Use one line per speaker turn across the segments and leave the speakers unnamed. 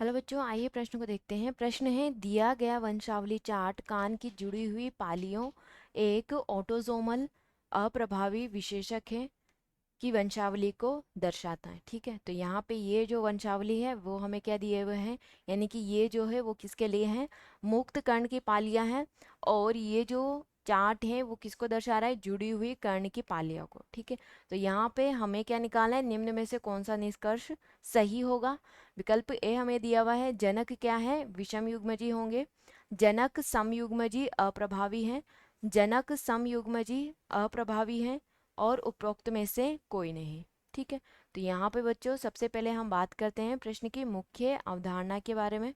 Hello बच्चों, आइए प्रश्न को देखते हैं। प्रश्न है, दिया गया वंशावली चार्ट कान की जुड़ी हुई पालियों एक ऑटोजोमल अप्रभावी विशेषक है की वंशावली को दर्शाता है। ठीक है, तो यहाँ पे ये जो वंशावली है वो हमें क्या दिए हुए हैं, यानी कि ये जो है वो किसके लिए है, मुक्त कर्ण की पालियां हैं। और ये जो चार्ट है वो किसको दर्शा रहा है, जुड़ी हुई कर्ण की पालियों को। ठीक है, तो यहाँ पे हमें क्या निकालना है, निम्न में से कौन सा निष्कर्ष सही होगा। विकल्प ए हमें दिया हुआ है, जनक क्या है, विषम युग्मजी होंगे। जनक समयुग्मजी अप्रभावी हैं। जनक समयुग्मजी अप्रभावी हैं और उपरोक्त में से कोई नहीं। ठीक है, तो यहाँ पे बच्चों सबसे पहले हम बात करते हैं प्रश्न की मुख्य अवधारणा के बारे में।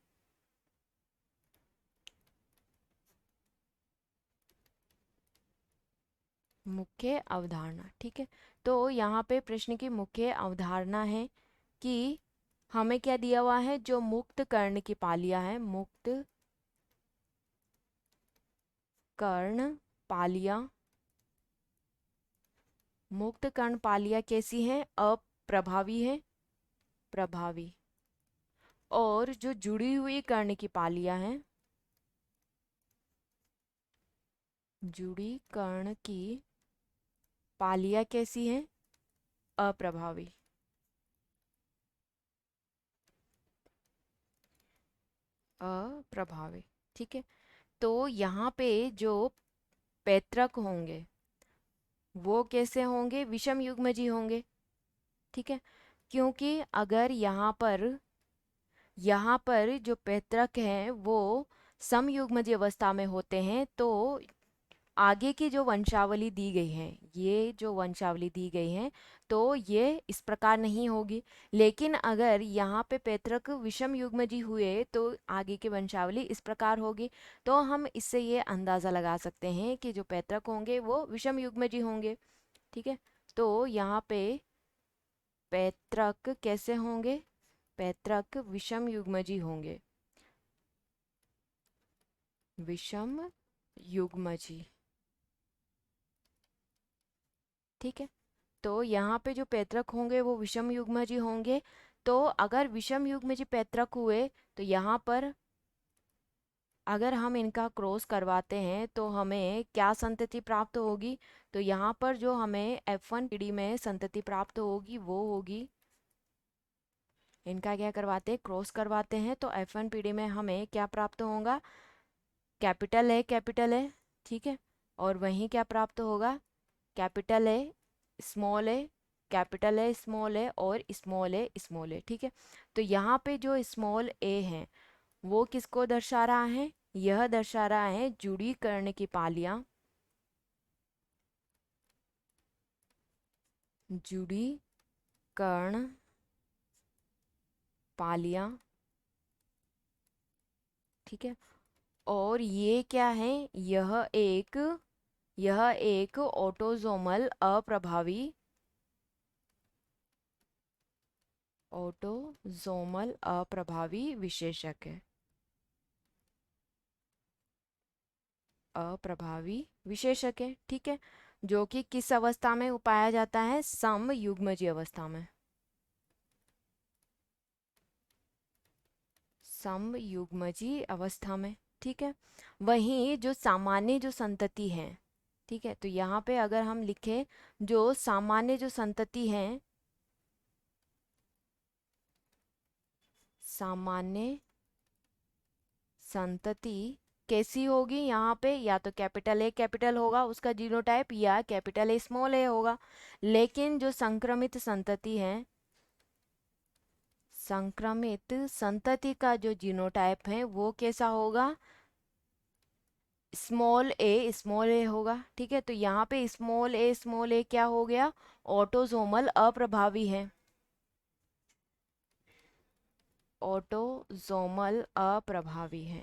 मुख्य अवधारणा, ठीक है, तो यहाँ पे प्रश्न की मुख्य अवधारणा है कि हमें क्या दिया हुआ है, जो मुक्त कर्ण की पालियां हैं, मुक्त कर्ण पालियां, मुक्त कर्ण पालियां कैसी हैं, अप्रभावी है, प्रभावी। और जो जुड़ी हुई कर्ण की पालियां हैं, जुड़ी कर्ण की पालियां कैसी हैं, अप्रभावी। अप्रभावी, ठीक है, तो यहाँ पे जो पैतृक होंगे वो कैसे होंगे, विषम युग्मजी होंगे। ठीक है, क्योंकि अगर यहाँ पर जो पैतृक हैं वो समयुग्मजी अवस्था में होते हैं, तो आगे की जो वंशावली दी गई है, ये जो वंशावली दी गई है तो ये इस प्रकार नहीं होगी। लेकिन अगर यहाँ पे पैतृक विषम युग्मजी हुए तो आगे की वंशावली इस प्रकार होगी। तो हम इससे ये अंदाज़ा लगा सकते हैं कि जो पैतृक होंगे वो विषम युग्मजी होंगे। ठीक है, तो यहाँ पे पैतृक कैसे होंगे, पैतृक विषम युग्मजी होंगे, विषम युग्मजी। ठीक है, तो यहाँ पे जो पैतृक होंगे वो विषम युग्मजी होंगे। तो अगर विषम युग्मजी पैतृक हुए तो यहाँ पर अगर हम इनका क्रॉस करवाते हैं तो हमें क्या संतति प्राप्त होगी, तो यहाँ पर जो हमें F1 पीढ़ी में संतति प्राप्त होगी वो होगी, इनका क्या करवाते हैं, क्रॉस करवाते हैं, तो F1 पीढ़ी में हमें क्या प्राप्त होगा, कैपिटल है। ठीक है, और वहीं क्या प्राप्त होगा, कैपिटल है, स्मॉल है, कैपिटल है, स्मॉल है और स्मॉल है, स्मॉल है। ठीक है, तो यहाँ पे जो स्मॉल ए है वो किसको दर्शा रहा है, यह दर्शा रहा है जुड़ी कर्ण की पालियां, जुड़ी कर्ण पालियां। ठीक है, और ये क्या है, यह एक ऑटोजोमल अप्रभावी, ऑटोजोमल अप्रभावी विशेषक है, अप्रभावी विशेषक है। ठीक है, जो कि किस अवस्था में पाया जाता है, समयुग्मजी अवस्था में, समयुग्मजी अवस्था में। ठीक है, वहीं जो सामान्य जो संतति है, ठीक है, तो यहाँ पे अगर हम लिखें जो सामान्य जो संतति है, सामान्य संतति कैसी होगी, यहाँ पे या तो कैपिटल ए कैपिटल होगा उसका जीनोटाइप, या कैपिटल ए स्मॉल ए होगा। लेकिन जो संक्रमित संतति है, संक्रमित संतति का जो जीनोटाइप है वो कैसा होगा, स्मॉल ए होगा। ठीक है, तो यहाँ पे स्मॉल ए क्या हो गया, ऑटोजोमल अप्रभावी है, ऑटोजोमल अप्रभावी है,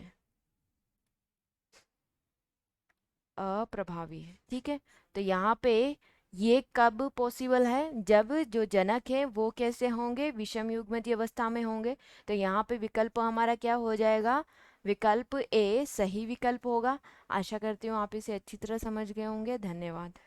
अप्रभावी है। ठीक है, तो यहाँ पे ये कब पॉसिबल है, जब जो जनक है वो कैसे होंगे, विषम युग्मजी अवस्था में होंगे। तो यहाँ पे विकल्प हमारा क्या हो जाएगा, विकल्प ए सही विकल्प होगा। आशा करती हूँ आप इसे अच्छी तरह समझ गए होंगे। धन्यवाद।